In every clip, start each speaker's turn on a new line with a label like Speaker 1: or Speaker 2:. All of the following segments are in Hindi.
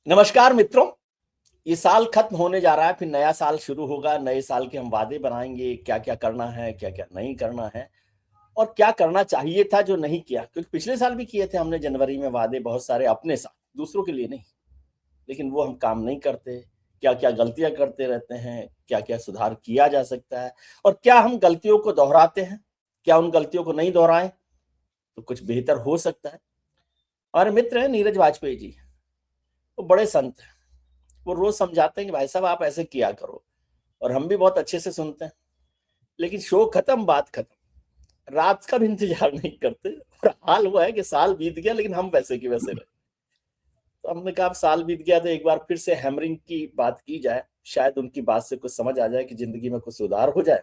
Speaker 1: नमस्कार मित्रों। ये साल खत्म होने जा रहा है, फिर नया साल शुरू होगा। नए साल के हम वादे बनाएंगे, क्या क्या करना है, क्या क्या नहीं करना है और क्या करना चाहिए था जो नहीं किया, क्योंकि पिछले साल भी किए थे हमने जनवरी में वादे बहुत सारे अपने साथ, दूसरों के लिए नहीं। लेकिन वो हम काम नहीं करते। क्या क्या गलतियां करते रहते हैं, क्या क्या सुधार किया जा सकता है और क्या हम गलतियों को दोहराते हैं, क्या उन गलतियों को नहीं दोहराएं तो कुछ बेहतर हो सकता है। हमारे मित्र हैं नीरज वाजपेयी जी, वो बड़े संत हैं। वो रोज समझाते हैं कि भाई साहब आप ऐसे किया करो, और हम भी बहुत अच्छे से सुनते हैं। लेकिन शो खत्म, बात खत्म, रात का भी इंतजार नहीं करते। और हाल हुआ है कि साल बीत गया लेकिन हम वैसे की वैसे रहे। तो हमने कहा अब साल बीत गया तो एक बार फिर से हैमरिंग की बात की जाए, शायद उनकी बात से कुछ समझ आ जाए कि जिंदगी में कुछ सुधार हो जाए।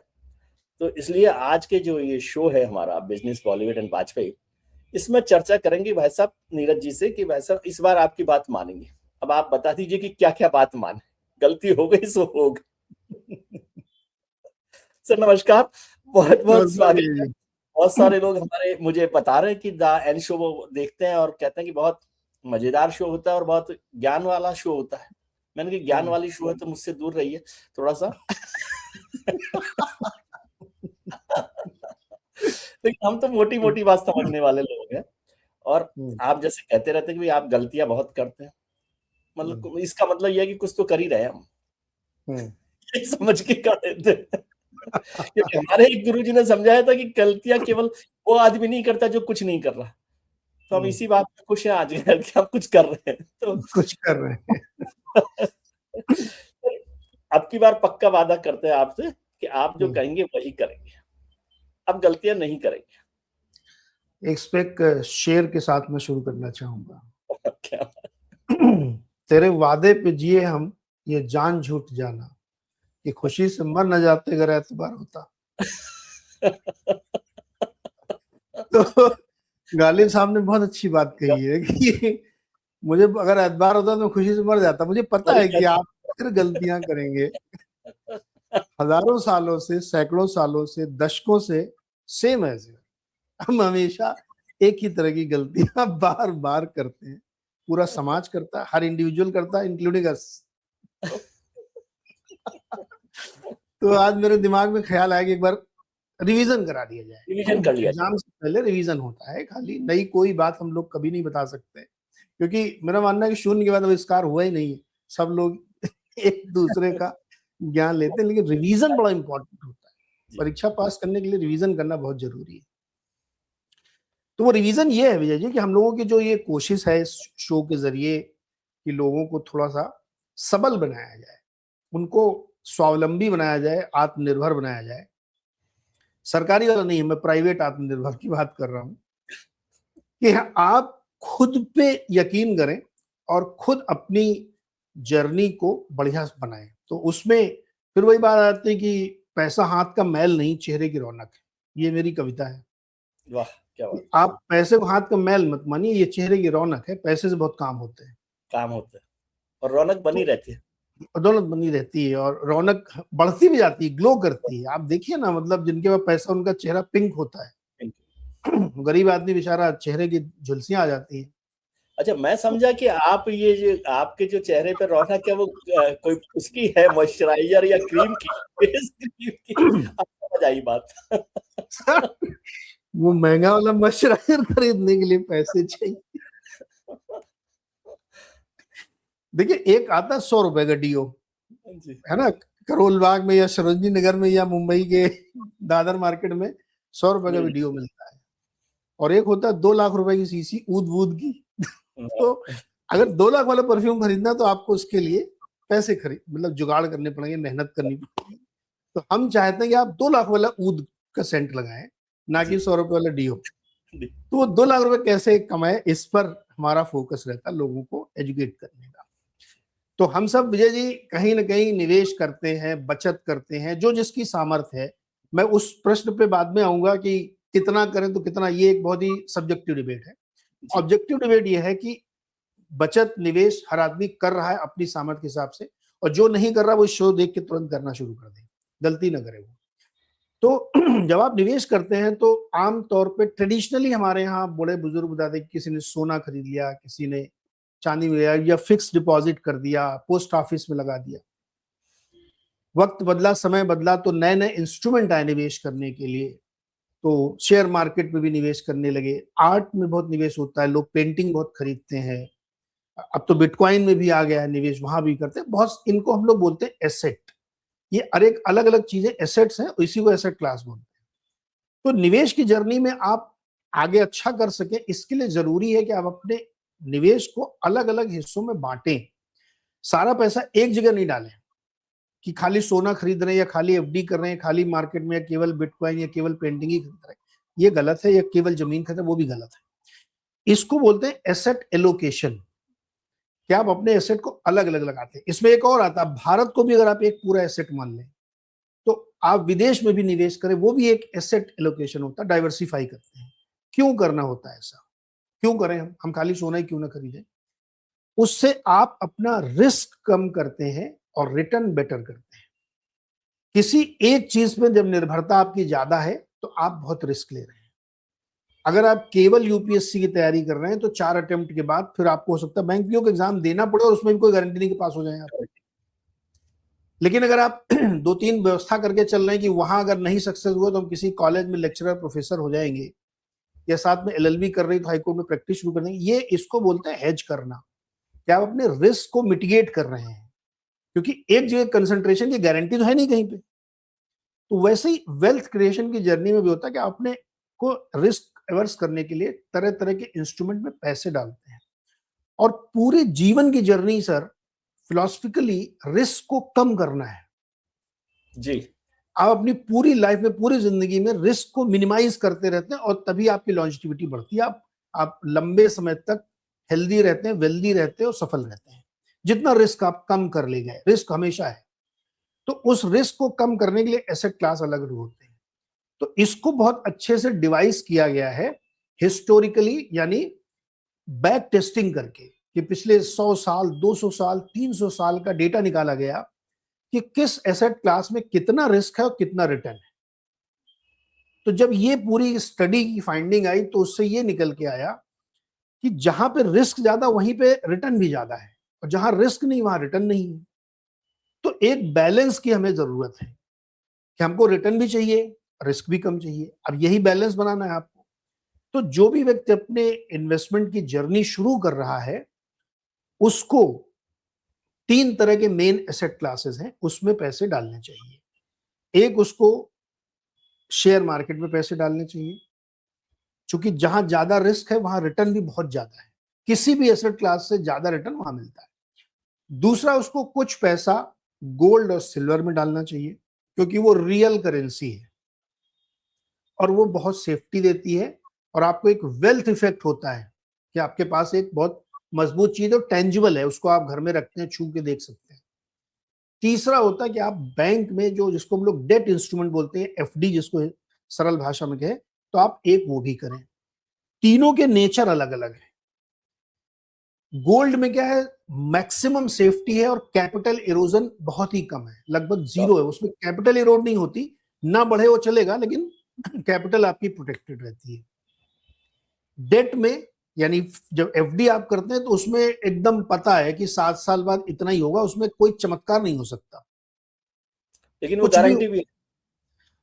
Speaker 1: तो इसलिए आज के जो ये शो है हमारा बिजनेस बॉलीवुड एंड वाजपेयी, इसमें चर्चा करेंगे भाई साहब नीरज जी से कि भाई साहब इस बार आपकी बात मानेंगे। अब आप बता दीजिए कि क्या क्या बात माने, गलती हो गई सो हो गई। सर नमस्कार, बहुत बहुत
Speaker 2: नमस्कार
Speaker 1: स्वागत
Speaker 2: जी।
Speaker 1: है। बहुत सारे लोग हमारे मुझे बता रहे हैं कि द एन शो वो देखते हैं और कहते हैं कि बहुत मजेदार शो होता है और बहुत ज्ञान वाला शो होता है। मैंने कहा ज्ञान
Speaker 2: हम्म।
Speaker 1: वाली शो है तो मुझसे दूर रहिए थोड़ा सा। लेकिन हम तो मोटी मोटी बात समझने वाले लोग हैं। और
Speaker 2: हम्म।
Speaker 1: आप जैसे कहते रहते हैं कि भाई आप गलतियां बहुत करते हैं,
Speaker 2: हम्म।
Speaker 1: मतलब इसका मतलब यह है कि कुछ तो कर ही रहे हैं हम।
Speaker 2: हम्म।
Speaker 1: ये समझ के कर देते हैं। क्योंकि हमारे एक गुरुजी ने समझाया था कि गलतियां केवल वो आदमी नहीं करता जो कुछ नहीं कर रहा। तो हम
Speaker 2: हम्म।
Speaker 1: इसी बात पे खुश हैं आज कि हम कुछ कर रहे हैं तो।
Speaker 2: कुछ कर रहे हैं।
Speaker 1: अब की बार पक्का वादा करते हैं आपसे कि आप जो
Speaker 2: हम्म।
Speaker 1: कहेंगे वही करेंगे। अब गलतियां नहीं करेंगे।
Speaker 2: एक शेर के साथ मैं शुरू करना चाहूंगा।
Speaker 1: क्या?
Speaker 2: तेरे वादे पे जिए हम, ये जान झूठ जाना कि खुशी से मर न जाते अगर एतबार होता। तो गालिब साहब ने बहुत अच्छी बात कही है कि मुझे अगर एतबार होता तो मैं खुशी से मर जाता। मुझे पता
Speaker 1: वही
Speaker 2: है कि
Speaker 1: कहते
Speaker 2: आप फिर गलतियां करेंगे।
Speaker 1: हैं।
Speaker 2: हजारों सालों से, सैकड़ों सालों से, दशकों से सेम है। हम हमेशा एक ही तरह की गलतियां बार बार करते हैं। पूरा समाज करता है, हर इंडिविजुअल करता है, इंक्लूडिंग अस। तो आज मेरे दिमाग में ख्याल आया कि एक बार रिवीजन करा दिया
Speaker 1: रिवीजन
Speaker 2: जाए।
Speaker 1: कर लिया
Speaker 2: एग्जाम से पहले रिवीजन होता है, खाली नई कोई बात हम लोग कभी नहीं बता सकते, क्योंकि मेरा मानना है कि शून्य के बाद आविष्कार हुआ ही नहीं है। सब लोग एक दूसरे का ज्ञान लेते हैं, लेकिन रिवीजन बड़ा इंपॉर्टेंट होता है।
Speaker 1: जी।
Speaker 2: परीक्षा पास करने के लिए रिवीजन करना बहुत जरूरी है। तो वो रिवीजन ये है विजय जी कि हम लोगों की जो ये कोशिश है इस शो के जरिए कि लोगों को थोड़ा सा सबल बनाया जाए, उनको स्वावलंबी बनाया जाए, आत्मनिर्भर बनाया जाए। सरकारी वाला नहीं है, मैं प्राइवेट आत्मनिर्भर की बात कर रहा हूँ कि आप खुद पे यकीन करें और खुद अपनी जर्नी को बढ़िया बनाएं। तो उसमें फिर वही बात आती है कि पैसा हाथ का मैल नहीं, चेहरे की रौनक है। ये मेरी कविता है।
Speaker 1: वाह, क्या बात।
Speaker 2: आप पैसे को हाथ का मैल मत मानिए, ये चेहरे की रौनक है। पैसे से बहुत काम होते हैं।
Speaker 1: काम होता है और रौनक बनी
Speaker 2: तो
Speaker 1: रहती है।
Speaker 2: दौलत बनी रहती है और रौनक बढ़ती भी जाती है, ग्लो करती है। आप देखिए ना, मतलब जिनके पास पैसा उनका चेहरा पिंक होता है। गरीब आदमी बेचारा चेहरे की झुलसियां आ जाती है।
Speaker 1: अच्छा, मैं
Speaker 2: तो
Speaker 1: समझा कि आप ये जो आपके जो चेहरे पे रौनक है वो कोई उसकी है, मॉइस्चराइजर या क्रीम की, फेस क्रीम की। अब समझ आई बात।
Speaker 2: वो महंगा वाला मॉइस्चराइजर खरीदने के लिए पैसे चाहिए। देखिए, एक आता है 100 रुपए का डीओ,
Speaker 1: जी।
Speaker 2: है ना, करोल बाग में या सरोजनी नगर में या मुंबई के दादर मार्केट में 100 रुपए का भी
Speaker 1: मिल
Speaker 2: डीओ मिलता है। और एक होता है 2 लाख रुपए की सीसी ऊद वूद की। तो अगर 2 लाख वाला परफ्यूम खरीदना तो आपको उसके लिए पैसे खरीद मतलब जुगाड़ करने पड़ेंगे, मेहनत करनी पड़ेगी। तो हम चाहते हैं कि आप 2 लाख वाला ऊद का सेंट लगाएं, ना कि
Speaker 1: जी।
Speaker 2: 100 रुपए वाला डीओ।
Speaker 1: जी।
Speaker 2: तो वो 2 लाख रुपए कैसे कमाए, इस पर हमारा फोकस रहता है, लोगों को एजुकेट करने का। तो हम सब विजय जी कहीं ना कहीं निवेश करते हैं, बचत करते हैं, जो जिसकी सामर्थ्य है। मैं उस प्रश्न पे बाद में आऊंगा कि कितना करें तो कितना, ये एक बहुत ही सब्जेक्टिव डिबेट है।
Speaker 1: जी।
Speaker 2: ऑब्जेक्टिव डिबेट ये है कि बचत निवेश हर आदमी कर रहा है अपनी सामर्थ्य के हिसाब से, और जो नहीं कर रहा वो शो देख के तुरंत करना शुरू कर दे, गलती ना करे वो। तो जब आप निवेश करते हैं तो आम तौर पे ट्रेडिशनली हमारे यहाँ बड़े बुजुर्ग बताते, किसी ने सोना खरीद लिया, किसी ने चांदी में या फिक्स डिपॉजिट कर दिया, पोस्ट ऑफिस में लगा दिया। वक्त बदला, समय बदला, तो नए नए इंस्ट्रूमेंट आए निवेश करने के लिए, तो शेयर मार्केट में भी निवेश करने लगे। आर्ट में बहुत निवेश होता है, लोग पेंटिंग बहुत खरीदते हैं। अब तो बिटकॉइन में भी आ गया है निवेश, वहां भी करते हैं बहुत। इनको हम लोग बोलते हैं एसेट। ये अनेक अलग अलग चीजें एसेट्स हैं, इसी को एसेट क्लास बोलते हैं। तो निवेश की जर्नी में आप आगे अच्छा कर सके, इसके लिए जरूरी है कि आप अपने निवेश को अलग अलग हिस्सों में बांटें। सारा पैसा एक जगह नहीं डालें कि खाली सोना खरीद रहे हैं या खाली एफडी कर रहे हैं, खाली मार्केट में, या केवल बिटकॉइन या केवल पेंटिंग ही खरीद रहे हैं, ये गलत है। या केवल जमीन खरीद रहे हैं, वो भी गलत है। इसको बोलते हैं एसेट एलोकेशन, कि आप अपने एसेट को अलग अलग लगाते हैं। इसमें एक और आता है, भारत को भी अगर आप एक पूरा एसेट मान लें, तो आप विदेश में भी निवेश करें, वो भी एक एसेट एलोकेशन होता है। डाइवर्सिफाई करते हैं। क्यों करना होता है ऐसा? क्यों करें हम खाली सोना ही क्यों ना खरीदें? उससे आप अपना रिस्क कम करते हैं और रिटर्न बेटर करते हैं। किसी एक चीज में जब निर्भरता आपकी ज्यादा है तो आप बहुत रिस्क ले रहे हैं। अगर आप केवल यूपीएससी की तैयारी कर रहे हैं तो 4 अटेम्प्ट के बाद फिर आपको हो सकता है बैंक पीओ का एग्जाम देना पड़े और उसमें भी कोई गारंटी नहीं कि पास हो जाए आप। लेकिन अगर आप 2-3 व्यवस्था करके चल रहे हैं कि वहां अगर नहीं सक्सेस हुआ तो हम किसी कॉलेज में लेक्चरर प्रोफेसर हो जाएंगे, या साथ में एलएलबी कर रहे हैं तो हाईकोर्ट में प्रैक्टिस शुरू कर देंगे, ये इसको बोलते हैं हेज करना, कि आप अपने रिस्क को मिटिगेट कर रहे हैं। क्योंकि एक जगह कंसंट्रेशन की गारंटी तो है नहीं कहीं पे। तो वैसे ही वेल्थ क्रिएशन की जर्नी में भी होता है कि आप अपने को रिस्क एवर्स करने के लिए तरह तरह के इंस्ट्रूमेंट में पैसे डालते हैं। और पूरे जीवन की जर्नी सर, फिलोसफिकली रिस्क को कम करना है
Speaker 1: जी।
Speaker 2: आप अपनी पूरी लाइफ में, पूरी जिंदगी में रिस्क को मिनिमाइज करते रहते हैं, और तभी आपकी लॉन्जिविटी बढ़ती है। आप लंबे समय तक हेल्दी रहते हैं, वेल्दी रहते हैं और सफल रहते हैं। जितना रिस्क आप कम कर ले गए, रिस्क हमेशा है, तो उस रिस्क को कम करने के लिए एसेट क्लास अलग होते हैं। तो इसको बहुत अच्छे से डिवाइस किया गया है हिस्टोरिकली, यानी बैक टेस्टिंग करके, कि पिछले 100 साल, 200 साल, 300 साल का डेटा निकाला गया कि किस एसेट क्लास में कितना रिस्क है और कितना रिटर्न है। तो जब ये पूरी स्टडी की फाइंडिंग आई तो उससे ये निकल के आया कि जहां पे रिस्क ज्यादा वहीं पे रिटर्न भी ज्यादा है, और जहां रिस्क नहीं वहां रिटर्न नहीं है। तो एक बैलेंस की हमें जरूरत है कि हमको रिटर्न भी चाहिए, रिस्क भी कम चाहिए। अब यही बैलेंस बनाना है आपको। तो जो भी व्यक्ति अपने इन्वेस्टमेंट की जर्नी शुरू कर रहा है, उसको 3 तरह के मेन एसेट क्लासेस हैं, उसमें पैसे डालने चाहिए। एक, उसको शेयर मार्केट में पैसे डालने चाहिए, क्योंकि जहां ज्यादा रिस्क है वहां रिटर्न भी बहुत ज्यादा है। किसी भी एसेट क्लास से ज्यादा रिटर्न वहां मिलता है। दूसरा, उसको कुछ पैसा गोल्ड और सिल्वर में डालना चाहिए, क्योंकि वो रियल करेंसी है और वो बहुत सेफ्टी देती है, और आपको एक वेल्थ इफेक्ट होता है कि आपके पास एक बहुत मजबूत चीज और टेंजिबल है, उसको आप घर में रखते हैं, छू के देख सकते हैं। तीसरा होता है कि आप बैंक में, जो जिसको हम लोग डेट इंस्ट्रूमेंट बोलते हैं, एफडी जिसको सरल भाषा में कहे, तो आप एक वो भी करें। तीनों के नेचर अलग अलग है। गोल्ड में क्या है, मैक्सिमम सेफ्टी है और कैपिटल इरोजन बहुत ही कम है, लगभग जीरो है। उसमें कैपिटल इरोड नहीं होती, ना बढ़े वो चलेगा, लेकिन कैपिटल आपकी प्रोटेक्टेड रहती है। डेट में, यानी जब एफडी आप करते हैं तो उसमें एकदम पता है कि 7 साल बाद इतना ही होगा, उसमें कोई चमत्कार नहीं हो सकता,
Speaker 1: लेकिन वो
Speaker 2: कुछ भी।
Speaker 1: गारंटी भी है।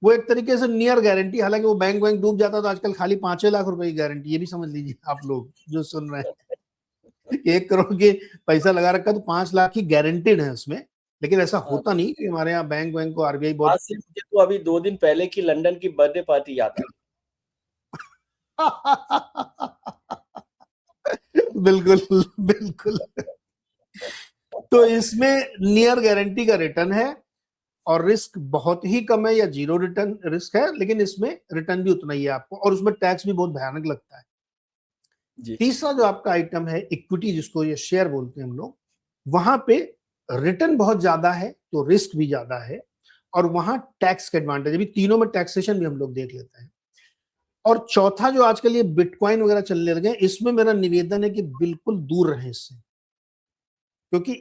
Speaker 2: वो एक तरीके से नियर गारंटी, हालांकि वो बैंक डूब जाता तो आजकल खाली 5 लाख रुपए की गारंटी, ये भी समझ लीजिए आप लोग जो सुन रहे हैं। 1 करोड़ के पैसा लगा रखा तो 5 लाख की गारंटीड है उसमें। लेकिन ऐसा
Speaker 1: हाँ।
Speaker 2: होता नहीं कि हमारे यहाँ बैंक को आरबीआई
Speaker 1: आज
Speaker 2: बहुत
Speaker 1: से मुझे तो अभी 2 दिन पहले की लंदन की बर्थडे पार्टी याद आई।
Speaker 2: बिल्कुल बिल्कुल। तो इसमें नियर गारंटी का रिटर्न है, और रिस्क बहुत ही कम है या जीरो रिटर्न रिस्क है, लेकिन इसमें रिटर्न भी उतना ही है आपको, और उसमें टैक्स भी बहुत भयानक लगता है।
Speaker 1: जी।
Speaker 2: तीसरा जो आपका आइटम है इक्विटी, जिसको ये शेयर बोलते हैं हम लोग, वहां पे रिटर्न बहुत ज्यादा है तो रिस्क भी ज्यादा है, और वहां टैक्स का एडवांटेज, अभी तीनों में टैक्सेशन भी हम लोग देख लेते हैं। और चौथा जो आजकल ये बिटकॉइन वगैरह चलने लगे, इसमें मेरा निवेदन है कि बिल्कुल दूर रहें इससे, क्योंकि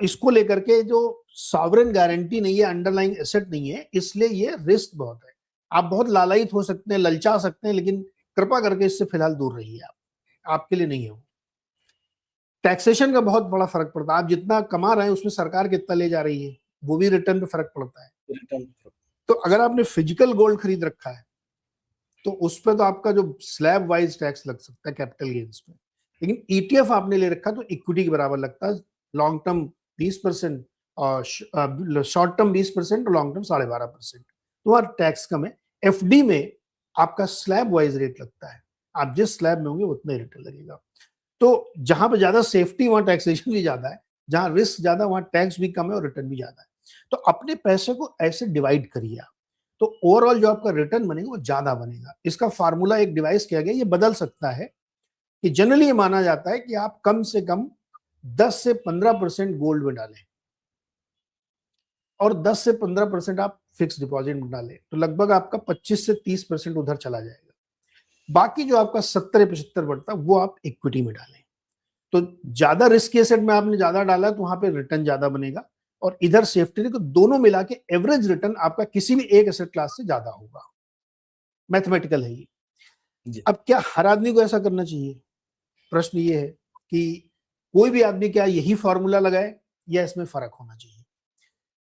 Speaker 2: इसको लेकर के जो सॉवरेन गारंटी नहीं है, अंडरलाइंग एसेट नहीं है, इसलिए ये रिस्क बहुत है। आप बहुत लालायित हो सकते हैं, ललचा सकते हैं, लेकिन कृपा करके इससे फिलहाल दूर रहिए। आप, आपके लिए नहीं है वो। टैक्सेशन का बहुत बड़ा फर्क पड़ता है। आप जितना कमा रहे हैं उसमें सरकार कितना ले जा रही है, वो भी रिटर्न पे फर्क पड़ता है।
Speaker 1: रिटर्न
Speaker 2: तो अगर आपने फिजिकल गोल्ड खरीद रखा है तो उस पर तो आपका जो स्लैब वाइज टैक्स लग सकता है कैपिटल गेन्स में, लेकिन ईटीएफ आपने ले रखा तो इक्विटी के बराबर लगता है। लॉन्ग टर्म 20% और शॉर्ट टर्म 20% और लॉन्ग टर्म 12.5%, तो वहाँ टैक्स कम है। एफडी में आपका स्लैब वाइज रेट लगता है, आप जिस स्लैब में होंगे उतना ही रिटर्न लगेगा। तो जहां पे ज्यादा सेफ्टी वहां टैक्सेशन भी ज्यादा है, जहां रिस्क ज्यादा वहां टैक्स भी कम है और रिटर्न भी ज्यादा है। तो अपने पैसे को ऐसे डिवाइड करिए आप, तो ओवरऑल जो आपका रिटर्न बनेगा वो ज्यादा बनेगा। इसका फार्मूला एक डिवाइस किया गया, ये बदल सकता है कि जनरली ये माना जाता है कि आप कम से कम 10 से 15% गोल्ड में डालें और 10 से 15% आप फिक्स डिपॉजिट में डालें, तो लगभग आपका 25 से 30% उधर चला जाएगा। बाकी जो आपका 70-75 बढ़ता है वो आप इक्विटी में डालें। तो ज्यादा रिस्की एसेट में आपने ज्यादा डाला तो वहां पे रिटर्न ज्यादा बनेगा, और इधर सेफ्टी नहीं, तो दोनों मिला के एवरेज रिटर्न आपका किसी भी एक एसेट क्लास से ज्यादा होगा। मैथमेटिकल है ये।
Speaker 1: जी।
Speaker 2: अब क्या हर आदमी को ऐसा करना चाहिए? प्रश्न ये है कि कोई भी आदमी क्या यही फॉर्मूला लगाए या इसमें फर्क होना चाहिए?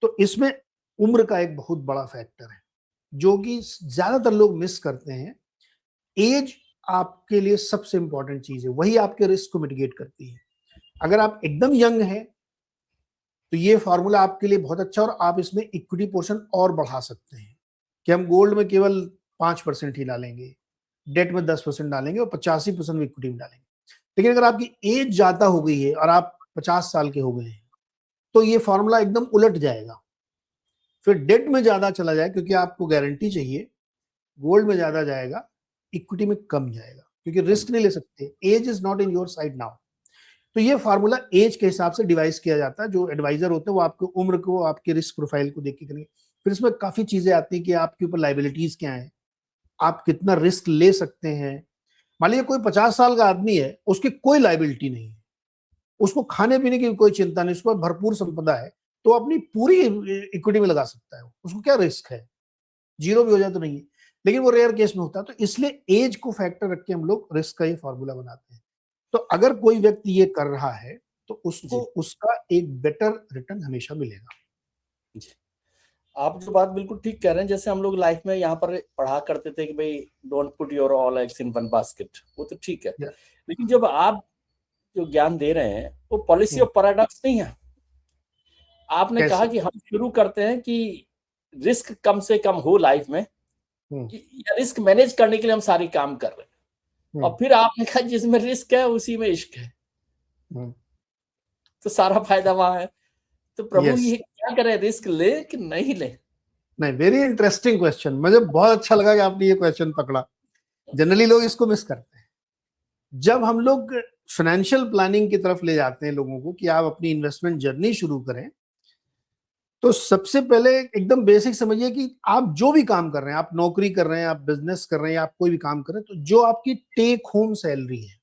Speaker 2: तो इसमें उम्र का एक बहुत बड़ा फैक्टर है जो कि ज्यादातर लोग मिस करते हैं। एज आपके लिए सबसे इंपॉर्टेंट चीज है, वही आपके रिस्क को मिटिगेट करती है। अगर आप एकदम यंग हैं तो ये फॉर्मूला आपके लिए बहुत अच्छा, और आप इसमें इक्विटी पोर्शन और बढ़ा सकते हैं कि हम गोल्ड में केवल 5% ही डालेंगे, डेट में 10% डालेंगे और 85% इक्विटी में डालेंगे। लेकिन अगर आपकी एज ज्यादा हो गई है और आप 50 साल के हो गए हैं तो ये फॉर्मूला एकदम उलट जाएगा, फिर डेट में ज्यादा चला जाए क्योंकि आपको गारंटी चाहिए, गोल्ड में ज्यादा जाएगा, इक्विटी में कम जाएगा क्योंकि रिस्क नहीं ले सकते। Age is not in your side now. तो ये फार्मूला एज के हिसाब से डिवाइस किया जाता है। जो एडवाइजर होते हैं वो आपकी उम्र को, आपके रिस्क प्रोफाइल को देख के करेंगे। फिर इसमें काफी चीजें आती हैं कि आपके ऊपर लाइबिलिटीज क्या है, आप कितना रिस्क ले सकते हैं। मान लीजिए कोई 50 साल का आदमी है, उसकी कोई लाइबिलिटी नहीं है, उसको खाने पीने की कोई चिंता नहीं, उसको भरपूर संपदा है, तो अपनी पूरी इक्विटी में लगा सकता है। उसको क्या रिस्क है, जीरो भी हो जाए तो नहीं है। लेकिन वो रेयर केस में होता है, तो इसलिए एज को फैक्टर रख के हम लोग रिस्क का ये फॉर्मूला बनाते हैं। तो अगर कोई व्यक्ति ये कर रहा है तो उसको उसका एक बेटर रिटर्न हमेशा मिलेगा।
Speaker 1: जी। आप जो बात बिल्कुल ठीक कह रहे हैं, जैसे हम लोग लाइफ में यहाँ पर पढ़ा करते थे कि भाई don't put your all eggs in one basket, वो तो ठीक है। लेकिन जब आप जो ज्ञान दे रहे हैं वो पॉलिसी ऑफ पैराडॉक्स नहीं है। आपने कहा कि हम शुरू करते हैं कि रिस्क कम से कम हो लाइफ में, या रिस्क मैनेज करने के लिए हम सारी काम कर रहे हैं, और फिर आपने कहा जिसमें रिस्क है उसी में इश्क है, तो सारा फायदा वहां है। तो प्रभु ये क्या करें, रिस्क ले कि नहीं ले?
Speaker 2: नहीं, वेरी इंटरेस्टिंग क्वेश्चन, मुझे बहुत अच्छा लगा कि आपने ये क्वेश्चन पकड़ा। जनरली लोग इसको मिस करते हैं। जब हम लोग फाइनेंशियल प्लानिंग की तरफ ले जाते हैं लोगों को कि आप अपनी इन्वेस्टमेंट जर्नी शुरू करें, तो सबसे पहले एकदम बेसिक समझिए कि आप जो भी काम कर रहे हैं, आप नौकरी कर रहे हैं, आप बिजनेस कर रहे हैं, आप कोई भी काम कर रहे हैं, तो जो आपकी टेक होम सैलरी है,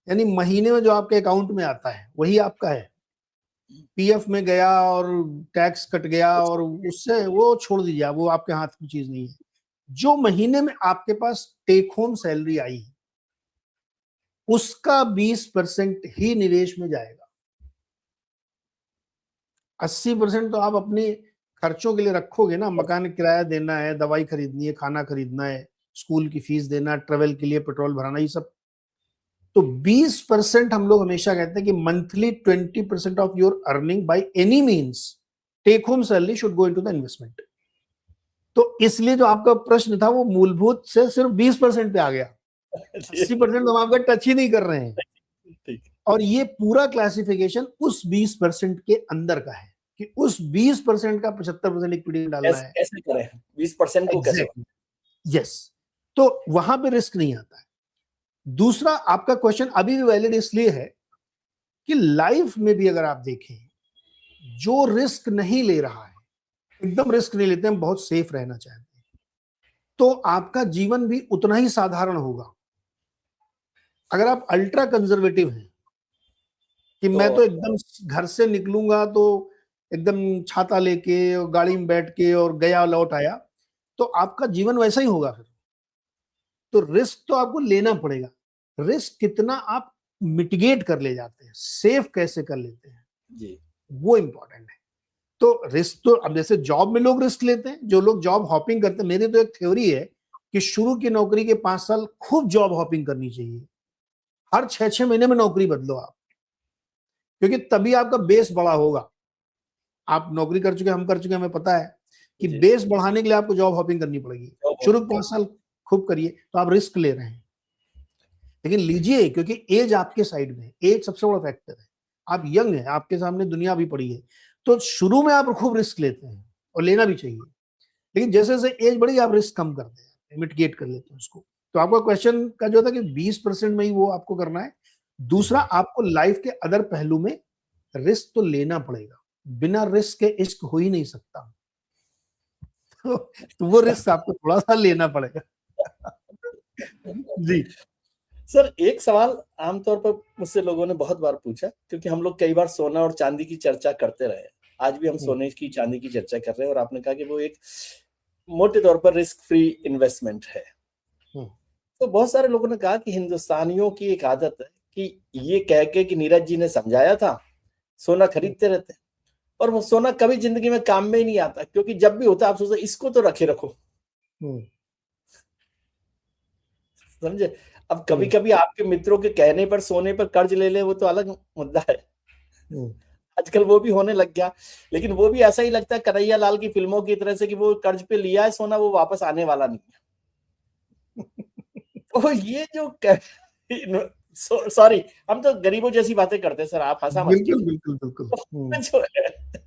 Speaker 2: यानी महीने में जो आपके अकाउंट में आता है वही आपका है। पीएफ में गया और टैक्स कट गया और उससे वो छोड़ दीजिए, वो आपके हाथ की चीज नहीं है। जो महीने में आपके पास टेक होम सैलरी आई उसका 20% ही निवेश में जाएगा। 80% तो आप अपने खर्चों के लिए रखोगे ना, मकान किराया देना है, दवाई खरीदनी है, खाना खरीदना है, स्कूल की फीस देना, ट्रेवल के लिए पेट्रोल भराना, ये सब। तो 20% हम लोग हमेशा कहते हैं कि monthly 20% of your earning by any means take home salary should go into the investment. तो इसलिए जो आपका प्रश्न था वो मूलभूत से सिर्फ 20% पे आ गया। 80% तो हम आपका टच ही नहीं कर रहे हैं। और ये पूरा क्लासिफिकेशन उस 20% के अंदर का है कि उस 20% का 75% इक्विटी में डालना है।
Speaker 1: कैसे करें 20% को? कैसे?
Speaker 2: यस, तो वहां पे रिस्क नहीं आता है। दूसरा, आपका क्वेश्चन अभी भी वैलिड इसलिए है कि लाइफ में भी अगर आप देखें, जो रिस्क नहीं ले रहा है, एकदम रिस्क नहीं लेते, हम बहुत सेफ रहना चाहते हैं, तो आपका जीवन भी उतना ही साधारण होगा। अगर आप अल्ट्रा कंजर्वेटिव हैं कि मैं तो एकदम घर से निकलूंगा तो एकदम छाता लेके और गाड़ी में बैठ के और गया लौट आया, तो आपका जीवन वैसा ही होगा। फिर तो रिस्क तो आपको लेना पड़ेगा। रिस्क कितना आप मिटिगेट कर ले जाते हैं, सेफ कैसे कर लेते हैं,
Speaker 1: जी
Speaker 2: वो इंपॉर्टेंट है। तो रिस्क तो अब जैसे जॉब में लोग रिस्क लेते हैं, जो लोग जॉब हॉपिंग करते हैं, मेरी तो एक थ्योरी है कि शुरू की नौकरी के 5 साल खूब जॉब हॉपिंग करनी चाहिए। हर 6-6 महीने में नौकरी बदलो आप, क्योंकि तभी आपका बेस बड़ा होगा। आप नौकरी कर चुके हैं, हम कर चुके हैं, हमें पता है कि
Speaker 1: जी
Speaker 2: बेस बढ़ाने के लिए आपको जॉब हॉपिंग करनी पड़ेगी।
Speaker 1: जॉब
Speaker 2: शुरू
Speaker 1: हॉपिंग
Speaker 2: के 5 साल खूब करिए, तो आप रिस्क ले रहे हैं। लेकिन लीजिए, क्योंकि एज आपके साइड में है, एज सबसे बड़ा फैक्टर है। आप यंग हैं, आपके सामने दुनिया भी पड़ी है, तो शुरू में आप खूब रिस्क लेते हैं और लेना भी चाहिए। लेकिन जैसे जैसे एज बढ़ी, आप रिस्क कम करते हैं, मिटिगेट कर लेते हैं उसको। तो आपका क्वेश्चन का जो था कि 20% में ही वो आपको करना है। दूसरा, आपको लाइफ के अदर पहलू में रिस्क तो लेना पड़ेगा, बिना रिस्क के इश्क हो ही नहीं सकता। तो वो रिस्क आपको थोड़ा सा लेना पड़ेगा। जी।
Speaker 1: सर, एक सवाल आमतौर पर मुझसे लोगों ने बहुत बार पूछा, क्योंकि हम लोग कई बार सोना और चांदी की चर्चा करते रहे। आज भी हम सोने की चांदी की चर्चा कर रहे हैं, और आपने कहा कि वो एक मोटे तौर पर रिस्क फ्री इन्वेस्टमेंट है। तो बहुत सारे लोगों ने कहा कि हिंदुस्तानियों की एक आदत है कि ये कह के कि नीरज जी ने समझाया था, सोना खरीदते रहते हैं, और वो सोना कभी जिंदगी में काम में ही नहीं आता, क्योंकि जब भी होता है आप सोचते इसको तो रखे रखो। समझे? अब कभी कभी आपके मित्रों के कहने पर सोने पर कर्ज ले ले, वो तो अलग मुद्दा है। आजकल वो भी होने लग गया, लेकिन वो भी ऐसा ही लगता है कन्हैया लाल की फिल्मों की तरह से कि वो कर्ज पे लिया है सोना, वो वापस आने वाला नहीं है। तो ये जो सॉरी, हम तो गरीबों जैसी बातें करते हैं सर, आप हंसा मत
Speaker 2: बिल्कुल,
Speaker 1: कीजिए।
Speaker 2: बिल्कुल, बिल्कुल।
Speaker 1: जो है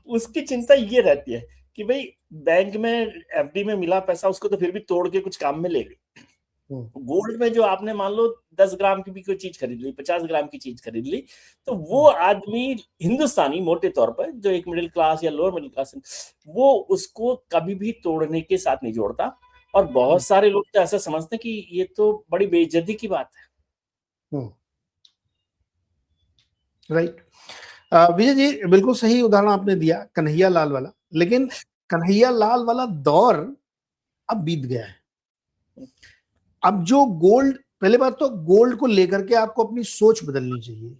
Speaker 1: उसकी चिंता ये रहती है कि भाई बैंक में एफडी में मिला पैसा, उसको तो फिर भी तोड़ के कुछ काम में ले ली। गोल्ड में जो आपने मान लो 10 ग्राम की भी कोई चीज खरीद ली, 50 ग्राम की चीज खरीद ली, तो वो आदमी हिंदुस्तानी मोटे तौर पर जो एक मिडिल क्लास या लोअर मिडिल क्लास, वो उसको कभी भी तोड़ने के साथ नहीं जोड़ता। और बहुत सारे लोग तो ऐसा समझते हैं कि ये तो बड़ी बेइज्जती की बात है।
Speaker 2: राइट। विजय जी, बिल्कुल सही उदाहरण आपने दिया कन्हैया लाल वाला, लेकिन कन्हैया लाल वाला दौर अब बीत गया है। अब जो गोल्ड, पहले बात तो गोल्ड को लेकर के आपको अपनी सोच बदलनी चाहिए।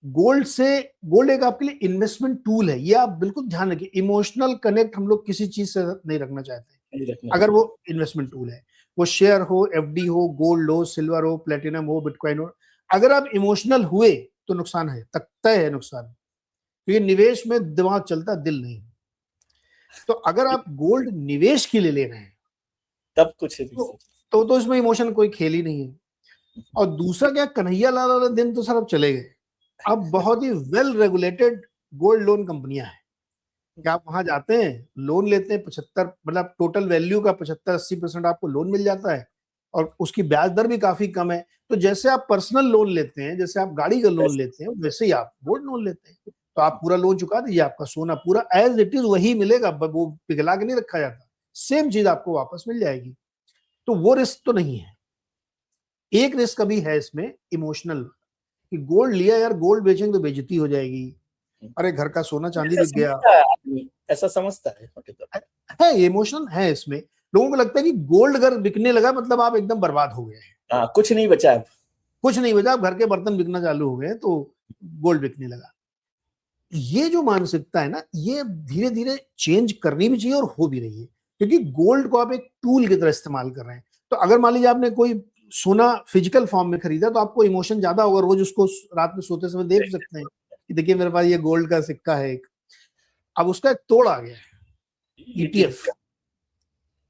Speaker 2: गोल्ड एक आपके लिए इन्वेस्टमेंट टूल है, ये आप बिल्कुल ध्यान रखिए। इमोशनल कनेक्ट हम लोग किसी चीज से नहीं रखना चाहते अगर वो इन्वेस्टमेंट टूल है। वो शेयर हो, एफडी हो, गोल्ड हो, सिल्वर हो, प्लेटिनम हो, बिटकॉइन हो, अगर आप इमोशनल हुए तो नुकसान है, तय है नुकसान। क्योंकि निवेश में दिमाग चलता, दिल नहीं। तो अगर आप गोल्ड निवेश के लिए ले रहे हैं
Speaker 1: तब कुछ
Speaker 2: तो इसमें इमोशन कोई खेल ही नहीं है। और दूसरा क्या, कन्हैया लाल वाले दिन तो सर अब चले गए। अब बहुत ही वेल रेगुलेटेड गोल्ड लोन कंपनियां हैं कि आप वहां जाते हैं, लोन लेते हैं, 75 मतलब टोटल वैल्यू का 75-80% आपको लोन मिल जाता है, और उसकी ब्याज दर भी काफी कम है। तो जैसे आप पर्सनल लोन लेते हैं, जैसे आप गाड़ी का लोन लेते हैं, वैसे ही आप गोल्ड लोन लेते हैं। तो आप पूरा लोन चुका दीजिए, आपका सोना पूरा एज इट इज वही मिलेगा, वो पिघला के नहीं रखा जाता, सेम चीज आपको वापस मिल जाएगी। तो वो रिस्क तो नहीं है। एक रिस्क अभी है इसमें इमोशनल, कि गोल्ड लिया यार, गोल्ड बेचेंगे तो बेइज्जती हो जाएगी, अरे घर का सोना चांदी बिक गया,
Speaker 1: ऐसा समझता
Speaker 2: है इमोशन है इसमें। लोगों को लगता है कि गोल्ड अगर बिकने लगा मतलब आप एकदम बर्बाद हो गए हैं,
Speaker 1: कुछ नहीं बचा है,
Speaker 2: कुछ नहीं बचा, घर के बर्तन बिकना चालू हो गए तो गोल्ड बिकने लगा। ये जो मानसिकता है ना, ये धीरे धीरे चेंज करनी भी चाहिए और हो भी रही है, क्योंकि गोल्ड को आप एक टूल की तरह इस्तेमाल कर रहे हैं। तो अगर मान लीजिए आपने कोई सोना फिजिकल फॉर्म में खरीदा, तो आपको इमोशन ज्यादा होगा, रोज उसको रात में सोते समय देख सकते हैं कि देखिए मेरे पास ये गोल्ड का सिक्का है एक। अब उसका एक तोड़ आ गया है, ईटीएफ।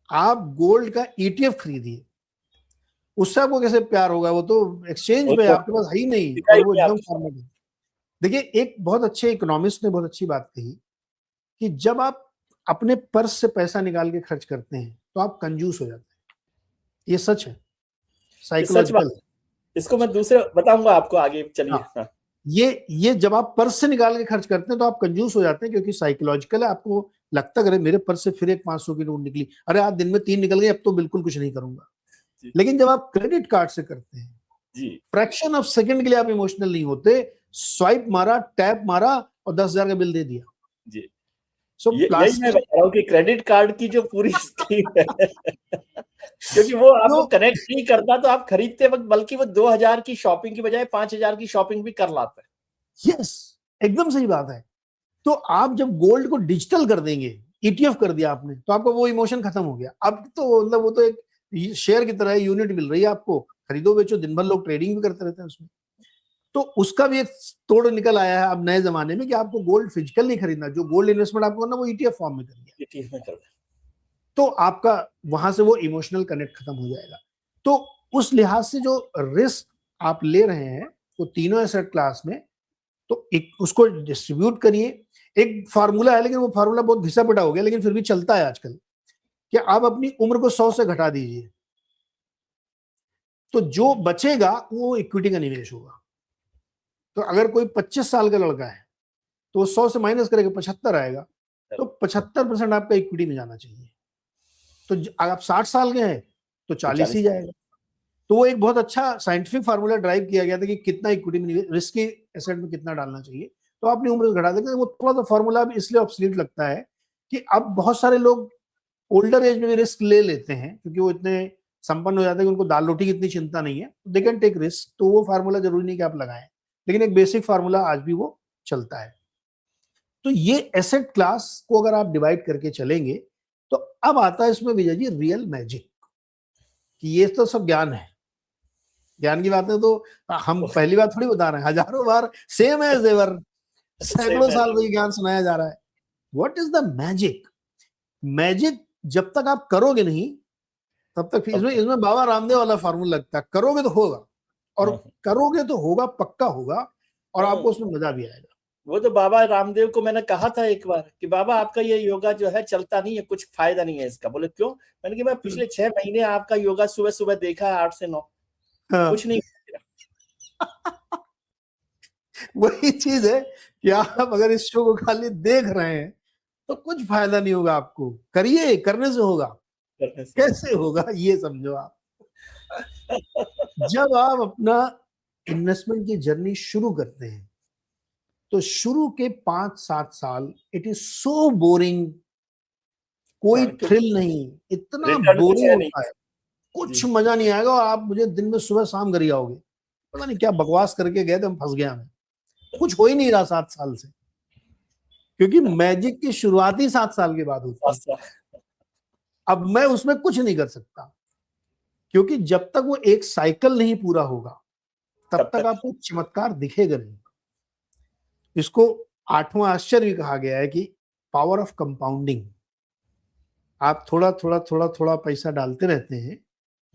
Speaker 2: आप गोल्ड का ईटीएफ खरीदिए, उससे आपको कैसे प्यार होगा, वो तो एक्सचेंज में आपके पास है ही नहीं, और वो एकदम फॉर्मेट है। देखिए, एक बहुत अच्छे इकोनॉमिस्ट ने बहुत अच्छी बात कही कि जब आप अपने पर्स से पैसा निकाल के खर्च करते हैं तो आप कंजूस हो जाते हैं। ये सच है, साइकोलॉजिकल।
Speaker 1: इसको मैं दूसरे बताऊंगा आपको आगे, चलिए। हाँ।
Speaker 2: ये जब आप पर्स से निकाल के खर्च करते हैं तो आप कंजूस हो जाते हैं, क्योंकि साइकोलॉजिकल है। आपको लगता है अरे मेरे पर्स से फिर एक 500 की नोट निकली, अरे आज दिन में 3 निकल गए, अब तो बिल्कुल कुछ नहीं करूंगा। लेकिन जब आप क्रेडिट कार्ड से करते हैं, फ्रैक्शन ऑफ सेकंड के लिए आप इमोशनल नहीं होते, स्वाइप मारा, टैप मारा और 10,000 का बिल दे दिया। सो
Speaker 1: यही मैं
Speaker 2: प्लास्टिक
Speaker 1: बता रहा हूँ कि क्रेडिट कार्ड की जो पूरी स्कीम है क्योंकि वो आपको
Speaker 2: जो
Speaker 1: कनेक्ट नहीं करता तो आप खरीदते वक्त बल्कि वो 2000 की शॉपिंग की बजाय 5000 की शॉपिंग भी कर लाता है।
Speaker 2: यस, एकदम सही बात है। तो आप जब गोल्ड को डिजिटल कर देंगे, ईटीएफ कर दिया आपने, तो आपका वो इमोशन खत्म हो गया। अब तो मतलब वो तो एक शेयर की तरह यूनिट मिल रही है आपको, खरीदो बेचो, दिन भर लोग ट्रेडिंग भी करते रहते हैं उसमें। तो उसका भी एक तोड़ निकल आया है अब नए जमाने में कि आपको गोल्ड फिजिकल नहीं खरीदना, जो गोल्ड इन्वेस्टमेंट आपको करना वो ईटीएफ फॉर्म में करिए,
Speaker 1: ETF में कर दे।
Speaker 2: तो आपका वहां से वो इमोशनल कनेक्ट खत्म हो जाएगा। तो उस लिहाज से जो रिस्क आप ले रहे हैं वो तीनों एसेट क्लास में, तो एक उसको डिस्ट्रीब्यूट करिए। एक फार्मूला है, लेकिन वो फार्मूला बहुत घिसा पिटा हो गया, लेकिन फिर भी चलता है आजकल, कि आप अपनी उम्र को 100 से घटा दीजिए, तो जो बचेगा वो इक्विटी का निवेश होगा। तो अगर कोई 25 साल का लड़का है तो वो 100 से माइनस करेगा, 75 आएगा, तो 75% आपका इक्विटी में जाना चाहिए। तो अगर आप 60 साल के हैं तो 40 ही जाएगा। तो वो एक बहुत अच्छा साइंटिफिक फार्मूला ड्राइव किया गया था कि कितना इक्विटी में, रिस्की एसेट में कितना डालना चाहिए, तो अपनी उम्र घटा देंगे। वो थोड़ा सा फार्मूला अब इसलिए ऑब्सोलीट लगता है कि अब बहुत सारे लोग ओल्डर एज में भी रिस्क ले लेते हैं, क्योंकि वो इतने संपन्न हो जाते हैं कि उनको दाल रोटी की इतनी चिंता नहीं है, दे कैन टेक रिस्क। तो वो फार्मूला जरूरी नहीं कि आप लगाएं, लेकिन एक बेसिक फार्मूला आज भी वो चलता है। तो ये एसेट क्लास को अगर आप डिवाइड करके चलेंगे, तो अब आता है इसमें विजय जी रियल मैजिक, कि ये तो सब ज्ञान है, ज्ञान की बातें तो हम पहली बार थोड़ी बता रहे हैं, हजारों बार सेम एज एवर सैकड़ों साल में ज्ञान सुनाया जा रहा है। What is the magic? Magic जब तक आप करोगे नहीं तब तक, इसमें इसमें बाबा रामदेव वाला फार्मूला लगता है, करोगे तो होगा, और करोगे तो होगा, पक्का होगा, और आपको उसमें मजा भी आएगा।
Speaker 1: वो तो बाबा रामदेव को मैंने कहा था एक बार कि बाबा आपका ये योगा जो है चलता नहीं है, कुछ फायदा नहीं है इसका। बोले क्यों? मैंने कहा मैं पिछले 6 महीने आपका योगा सुबह सुबह देखा है 8 से 9, कुछ नहीं।
Speaker 2: वही चीज है कि आप अगर इस शो को खाली देख रहे हैं तो कुछ फायदा नहीं होगा आपको, करिए, करने से होगा। कैसे होगा ये समझो आप। जब आप अपना इन्वेस्टमेंट की जर्नी शुरू करते हैं तो शुरू के 5-7 साल इट इज सो बोरिंग, कोई थ्रिल नहीं, इतना बोरिंग होता है, कुछ मजा नहीं आएगा, और आप मुझे दिन में सुबह शाम घर ही आओगे, पता नहीं क्या बकवास करके गए थे, हम फंस गया, हमें कुछ हो ही नहीं रहा 7 साल से, क्योंकि मैजिक की शुरुआती 7 साल के बाद होती है। अब मैं उसमें कुछ नहीं कर सकता, क्योंकि जब तक वो एक साइकिल नहीं पूरा होगा तब तक आपको चमत्कार दिखेगा नहीं। इसको 8वां आश्चर्य भी कहा गया है कि पावर ऑफ कंपाउंडिंग। आप थोड़ा थोड़ा थोड़ा थोड़ा पैसा डालते रहते हैं,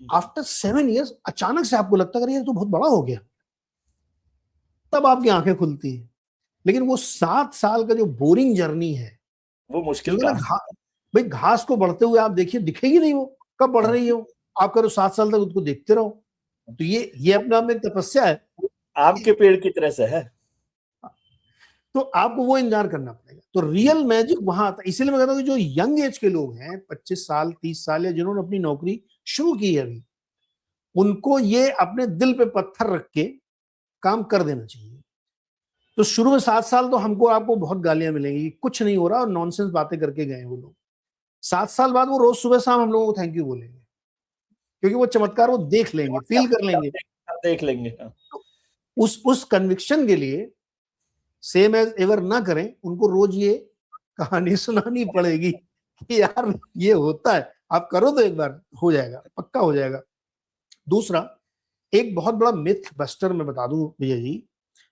Speaker 2: आफ्टर 7 इयर्स अचानक से आपको लगता है ये तो बहुत बड़ा हो गया, तब आपकी आंखें खुलती हैं। लेकिन वो 7 साल का जो बोरिंग जर्नी है
Speaker 1: वो मुश्किल
Speaker 2: का, भाई घास को बढ़ते हुए आप देखिए, दिखेगी नहीं वो कब बढ़ रही है, वो आप करो 7 साल तक उसको देखते रहो। तो ये अपने आप में एक तपस्या है,
Speaker 1: आम के पेड़ की तरह से है।
Speaker 2: तो आपको वो इंतजार करना पड़ेगा। तो रियल मैजिक वहां आता है। इसीलिए मैं कहता हूँ कि जो यंग एज के लोग हैं, 25 साल 30 साल, या जिन्होंने अपनी नौकरी शुरू की है अभी, उनको ये अपने दिल पे पत्थर रख के काम कर देना चाहिए। तो शुरू में 7 साल तो हमको आपको बहुत गालियां मिलेंगी, कुछ नहीं हो रहा और नॉनसेंस बातें करके गए वो लोग। 7 साल बाद वो रोज सुबह शाम हम लोगों को थैंक यू बोलेंगे, क्योंकि वो चमत्कार वो देख लेंगे, फील कर लेंगे,
Speaker 1: देख लेंगे।
Speaker 2: तो उस कन्विक्शन के लिए सेम एज एवर ना करें, उनको रोज ये कहानी सुनानी पड़ेगी कि यार ये होता है, आप करो तो एक बार हो जाएगा, पक्का हो जाएगा। दूसरा, एक बहुत बड़ा मिथ बस्टर मैं बता दूं भैया जी,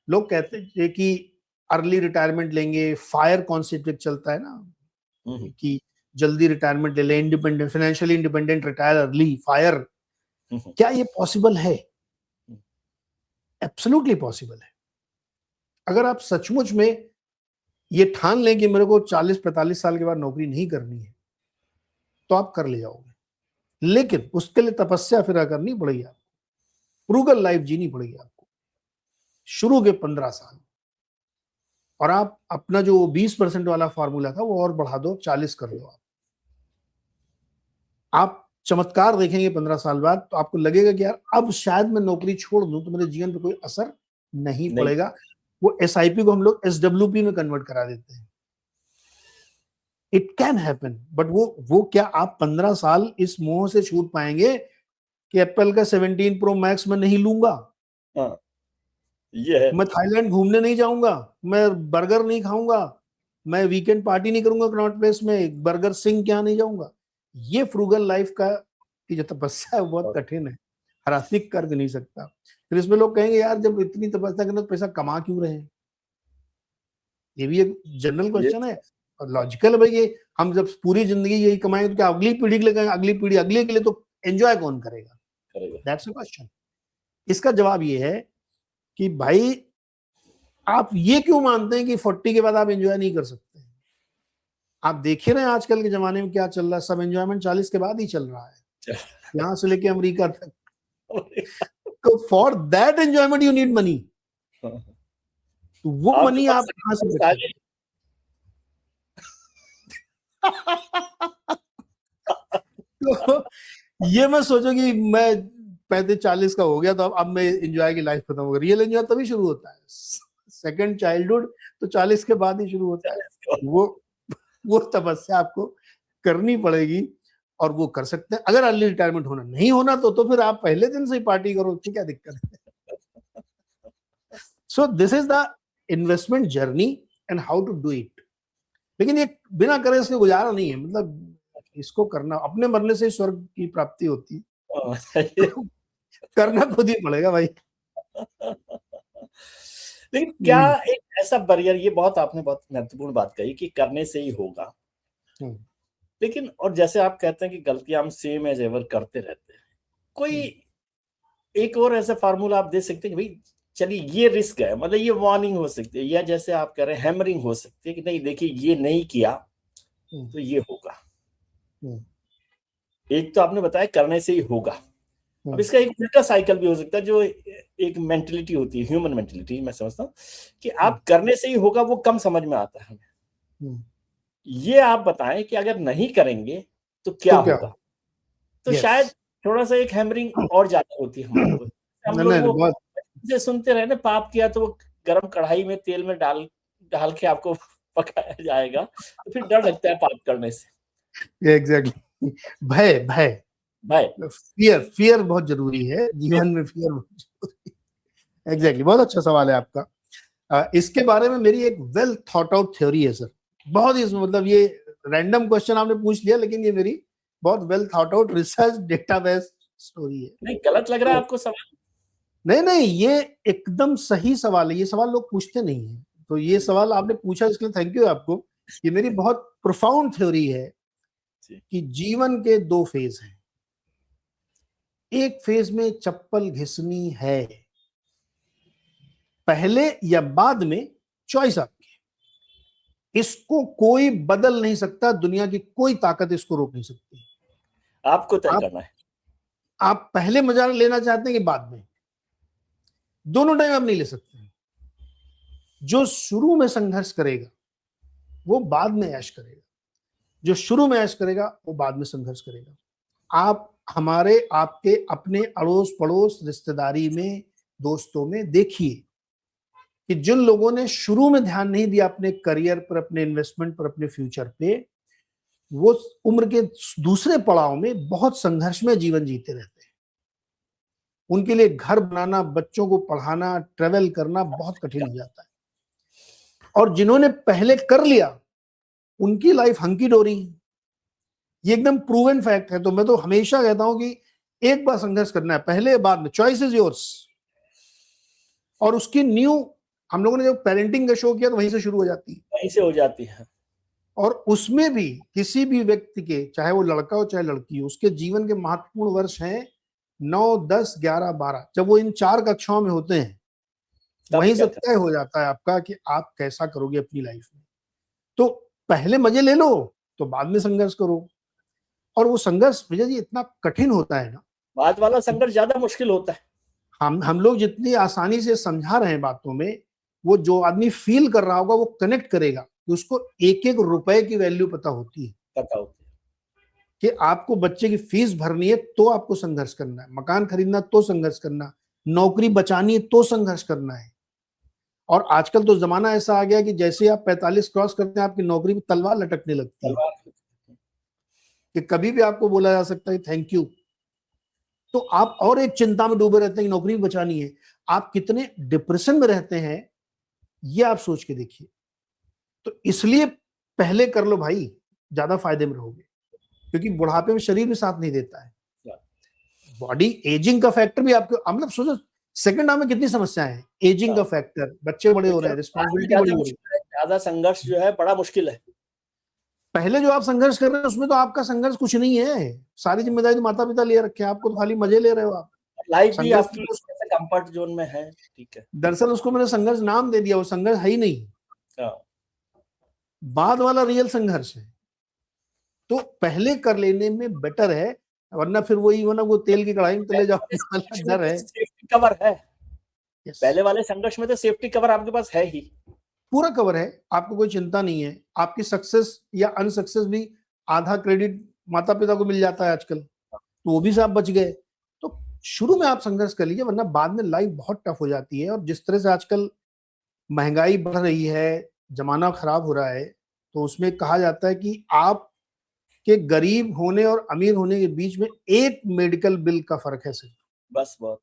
Speaker 2: लोग कहते हैं कि अर्ली रिटायरमेंट लेंगे, फायर कॉन्सेप्ट चलता है ना कि जल्दी रिटायरमेंट ले लें, independent, financially independent, retire early, fire. क्या ये पॉसिबल है? एब्सोल्युटली पॉसिबल है। अगर आप सचमुच में ये ठान लें कि मेरे को 40-45 साल के बाद नौकरी नहीं करनी है, तो आप कर ले जाओगे, लेकिन उसके लिए तपस्या फिर करनी पड़ेगी, आपको फ्रूगल लाइफ जीनी पड़ेगी आपको शुरू के 15 साल, और आप अपना जो 20% वाला फार्मूला था वो और बढ़ा दो, 40 कर दो। आप चमत्कार देखेंगे 15 साल बाद, तो आपको लगेगा कि यार अब शायद मैं नौकरी छोड़ दूं तो मेरे जीवन पे कोई असर नहीं पड़ेगा। वो SIP को हम लोग SWP में कन्वर्ट करा देते हैं। इट कैन हैपन, बट वो क्या आप 15 साल इस मोह से छूट पाएंगे कि एप्पल का 17 प्रो मैक्स मैं नहीं लूंगा,
Speaker 1: हाँ, ये है।
Speaker 2: मैं थाईलैंड घूमने नहीं जाऊंगा, मैं बर्गर नहीं खाऊंगा, मैं वीकेंड पार्टी नहीं करूंगा कनॉट प्लेस में, बर्गर सिंह क्या नहीं जाऊंगा। ये फ्रूगल लाइफ का की जो तपस्या है वो बहुत कठिन है, हर आदमी कर नहीं सकता। फिर इसमें लोग कहेंगे यार जब इतनी तपस्या करना तो पैसा कमा क्यों रहे हैं, ये भी एक जनरल
Speaker 1: ये
Speaker 2: क्वेश्चन है और लॉजिकल है भाई। ये हम जब पूरी जिंदगी यही कमाएंगे तो क्या अगली पीढ़ी के लिए करेंगे, अगली पीढ़ी अगले के लिए तो एंजॉय कौन करेगा,
Speaker 1: करेगा।
Speaker 2: That's a question. इसका जवाब ये है कि भाई आप ये क्यों मानते हैं कि 40 के बाद आप एंजॉय नहीं कर सकते। आप देखिए ना आजकल के जमाने में क्या चल रहा है, सब एंजॉयमेंट 40 के बाद ही चल रहा है, यहां से लेके अमेरिका तक। तो for that enjoyment you need money, तो वो
Speaker 1: आपके
Speaker 2: मनी
Speaker 1: पास
Speaker 2: आप कहां से
Speaker 1: सारे
Speaker 2: तो ये मैं सोचो कि मैं 35-40 का हो गया तो अब मैं एंजॉय की लाइफ खत्म हो गई। रियल एंजॉय तभी शुरू होता है, सेकंड चाइल्डहुड तो 40 के बाद ही शुरू होता है। वो तपस्या आपको करनी पड़ेगी और वो कर सकते हैं। अगर अर्ली रिटायरमेंट होना नहीं होना तो फिर आप पहले दिन से ही पार्टी करो, उसकी क्या दिक्कत है। So this is the investment journey and how to do it. लेकिन ये बिना करे इसके गुजारा नहीं है, मतलब इसको करना, अपने मरने से स्वर्ग की प्राप्ति होती है, तो करना खुद ही पड़ेगा भाई।
Speaker 1: लेकिन क्या एक ऐसा बैरियर, ये बहुत आपने बहुत महत्वपूर्ण बात कही कि करने से ही होगा, लेकिन और जैसे आप कहते हैं कि गलतियां हम सेम एज एवर करते रहते हैं, कोई एक और ऐसा फार्मूला आप दे सकते हैं कि भाई चलिए ये रिस्क है, मतलब ये वार्निंग हो सकती है, या जैसे आप कह रहे हैं हैमरिंग हो सकती है कि नहीं देखिए ये नहीं किया तो ये होगा। एक तो आपने बताया करने से ही होगा, अब इसका एक उल्टा साइकिल भी हो सकता है, जो एक मेंटेलिटी होती है, ह्यूमन मेंटेलिटी, मैं समझता हूँ कि आप करने से ही होगा, वो कम समझ में आता है हमें। ये आप बताएं कि अगर नहीं करेंगे तो क्या होगा, तो शायद थोड़ा सा एक हैमरिंग और ज्यादा होती है हमारे को। हम लोग वो जो सुनते रहे ना, पाप किया तो वो गरम कढ़ाई में तेल में डाल डाल के आपको पकाया जाएगा, तो फिर डर लगता है पाप करने से।
Speaker 2: एग्जैक्टली, भय भय
Speaker 1: भाई
Speaker 2: फियर बहुत जरूरी है जीवन में, फियर बहुत जरूरी है। एग्जैक्टली, बहुत अच्छा सवाल है आपका। इसके बारे में मेरी एक वेल थॉट आउट थ्योरी है सर, बहुत ही, मतलब ये रैंडम क्वेश्चन आपने पूछ लिया, लेकिन ये मेरी बहुत well thought out research data based story है।
Speaker 1: नहीं गलत लग रहा है आपको सवाल?
Speaker 2: नहीं, ये एकदम सही सवाल है, ये सवाल लोग पूछते नहीं है, तो ये सवाल आपने पूछा इसके लिए थैंक यू आपको। ये मेरी बहुत प्रोफाउंड थ्योरी है कि जीवन के 2 फेज हैं। एक फेज में चप्पल घिसनी है, पहले या बाद में चॉइस आपकी, इसको कोई बदल नहीं सकता, दुनिया की कोई ताकत इसको रोक नहीं सकती।
Speaker 1: आपको तय करना है।
Speaker 2: आप पहले मजा लेना चाहते हैं कि बाद में, दोनों टाइम आप नहीं ले सकते। जो शुरू में संघर्ष करेगा वो बाद में ऐश करेगा, जो शुरू में ऐश करेगा वो बाद में संघर्ष करेगा। आप हमारे आपके अपने अड़ोस पड़ोस रिश्तेदारी में दोस्तों में देखिए कि जिन लोगों ने शुरू में ध्यान नहीं दिया अपने करियर पर, अपने इन्वेस्टमेंट पर, अपने फ्यूचर पे, वो उम्र के दूसरे पड़ाव में बहुत संघर्ष में जीवन जीते रहते हैं। उनके लिए घर बनाना, बच्चों को पढ़ाना, ट्रेवल करना बहुत कठिन हो जाता है। और जिन्होंने पहले कर लिया उनकी लाइफ हंकी डोरी, ये एकदम प्रूवन फैक्ट है। तो मैं तो हमेशा कहता हूं कि एक बार संघर्ष करना है, पहले बाद में, चॉइस इज योर्स। और उसकी न्यू, हम लोगों ने जब पेरेंटिंग का शो किया तो वहीं से शुरू हो जाती है,
Speaker 1: वहीं से हो जाती है।
Speaker 2: और उसमें भी किसी भी व्यक्ति के, चाहे वो लड़का हो चाहे लड़की हो, उसके जीवन के महत्वपूर्ण वर्ष हैं 9, 10, 11, 12। जब वो इन 4 कक्षाओं में होते हैं वहीं से तय हो जाता है आपका कि आप कैसा करोगे अपनी लाइफ में। तो पहले मजे ले लो तो बाद में संघर्ष करो। और वो संघर्ष विजय जी इतना कठिन होता है ना,
Speaker 1: बाद वाला संघर्ष ज्यादा मुश्किल होता है।
Speaker 2: हम लोग जितनी आसानी से समझा रहे हैं बातों में, वो जो आदमी फील कर रहा होगा वो कनेक्ट करेगा, तो उसको एक एक रुपए की वैल्यू पता होती है। कि आपको बच्चे की फीस भरनी है तो आपको संघर्ष करना है, मकान खरीदना तो संघर्ष करना, नौकरी बचानी है तो संघर्ष करना है। और आजकल तो जमाना ऐसा आ गया कि जैसे ही आप 45 क्रॉस करते हैं आपकी नौकरी में तलवार लटकने लगती है कि कभी भी आपको बोला जा सकता है थैंक यू। तो आप और एक चिंता में डूबे रहते हैं कि नौकरी भी बचानी है। आप कितने डिप्रेशन में रहते हैं ये आप सोच के देखिए। तो इसलिए पहले कर लो भाई, ज्यादा फायदे में रहोगे, क्योंकि बुढ़ापे में शरीर भी साथ नहीं देता है। बॉडी एजिंग का फैक्टर भी आपको, मतलब सोचो सेकंड हाफ में कितनी समस्याएं हैं। एजिंग का फैक्टर, बच्चे बड़े हो रहे हैं, रिस्पॉन्सिबिलिटी बड़ी हो रही है,
Speaker 1: ज्यादा संघर्ष जो है बड़ा मुश्किल है।
Speaker 2: पहले जो आप संघर्ष कर रहे हैं उसमें तो आपका संघर्ष कुछ नहीं है, सारी जिम्मेदारी तो माता पिता ले रखे हैं, आपको तो खाली मजे ले रहे हो आप।
Speaker 1: लाइफ भी
Speaker 2: संघर्ष
Speaker 1: आपकी कंफर्ट जोन में है, ठीक है।
Speaker 2: दरअसल उसको मैंने संघर्ष नाम दे दिया, वो संघर्ष है ही नहीं, बाद वाला रियल संघर्ष है। तो पहले कर लेने में बेटर है, वरना फिर वही हो ना, वो तेल की कढ़ाई में तले जाओ डर है।
Speaker 1: सेफ्टी कवर है, पहले वाले संघर्ष में तो सेफ्टी कवर आपके पास है ही,
Speaker 2: पूरा कवर है, आपको कोई चिंता नहीं है। आपकी सक्सेस या अनसक्सेस भी आधा क्रेडिट माता पिता को मिल जाता है आजकल, तो वो भी से आप बच गए। तो शुरू में आप संघर्ष कर लीजिए, वरना बाद में लाइफ बहुत टफ हो जाती है। और जिस तरह से आजकल महंगाई बढ़ रही है, जमाना खराब हो रहा है, तो उसमें कहा जाता है कि आप के गरीब होने और अमीर होने के बीच में एक मेडिकल बिल का फर्क है सिर्फ,
Speaker 1: बस बहुत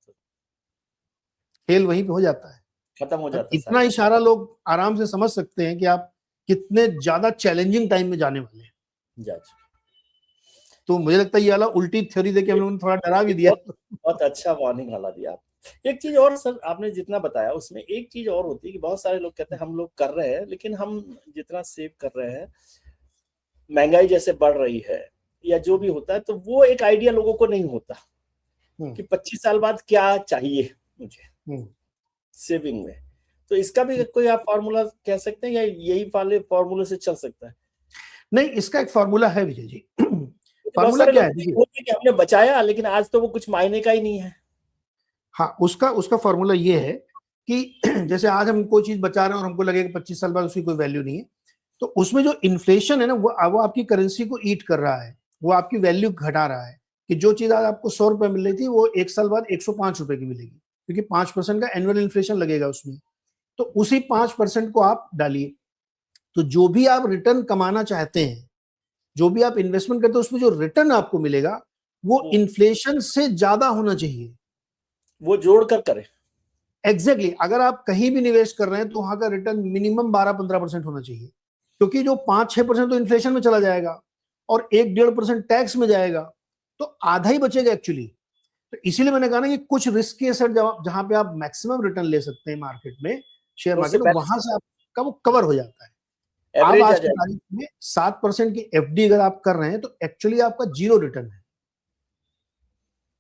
Speaker 2: खेल वहीं पे हो जाता है,
Speaker 1: खत्म हो जाता है।
Speaker 2: इतना इशारा लोग आराम से समझ सकते हैं कि आप कितने ज्यादा चैलेंजिंग टाइम में जाने वाले हैं। तो मुझे लगता है ये वाला उल्टी थ्योरी देके हम लोगों ने थोड़ा डरा भी दिया।
Speaker 1: बहुत अच्छा वार्निंग वाला दिया आप। एक चीज और सर, आपने जितना बताया उसमें एक चीज और होती है कि बहुत सारे लोग कहते हैं हम लोग कर रहे हैं, लेकिन हम जितना सेव कर रहे हैं, महंगाई जैसे बढ़ रही है या जो भी होता है, तो वो एक आइडिया लोगों को नहीं होता कि 25 साल बाद क्या चाहिए मुझे सेविंग में। तो इसका भी कोई आप फॉर्मूला कह सकते हैं या यही वाले फॉर्मूले से चल सकता है?
Speaker 2: नहीं, इसका एक फॉर्मूला है विजय जी। फॉर्मूला क्या है
Speaker 1: कि हमने बचाया लेकिन आज तो वो कुछ मायने का ही नहीं है।
Speaker 2: हाँ, उसका फॉर्मूला ये है कि जैसे आज हम कोई चीज बचा रहे हैं और हमको लगेगा 25 साल बाद उसकी कोई वैल्यू नहीं है, तो उसमें जो इन्फ्लेशन है ना, वो आपकी करेंसी को ईट कर रहा है, वो आपकी वैल्यू घटा रहा है। कि जो चीज आज आपको 100 रुपए मिल रही थी वो 1 साल बाद 105 रुपए की मिलेगी, क्योंकि 5% का एनुअल इन्फ्लेशन लगेगा उसमें। तो उसी 5% को आप डालिए। तो जो भी आप रिटर्न कमाना चाहते हैं, जो भी आप इन्वेस्टमेंट करते हैं, उसमें जो रिटर्न आपको मिलेगा वो इन्फ्लेशन से ज्यादा होना चाहिए,
Speaker 1: वो जोड़ कर करें।
Speaker 2: एग्जैक्टली अगर आप कहीं भी निवेश कर रहे हैं तो वहां का रिटर्न मिनिमम 12-15% होना चाहिए, क्योंकि जो 5-6% तो इन्फ्लेशन में चला जाएगा और 1-1.5% टैक्स में जाएगा, तो आधा ही बचेगा एक्चुअली। तो इसीलिए मैंने कहा ना कि कुछ रिस्की एसेट जहां पे आप मैक्सिमम रिटर्न ले सकते हैं मार्केट में, शेयर मार्केट में, वहां से आपका वो कवर हो जाता है। आप आज की तारीख में 7% की एफडी अगर आप कर रहे हैं तो एक्चुअली आपका 0 रिटर्न है,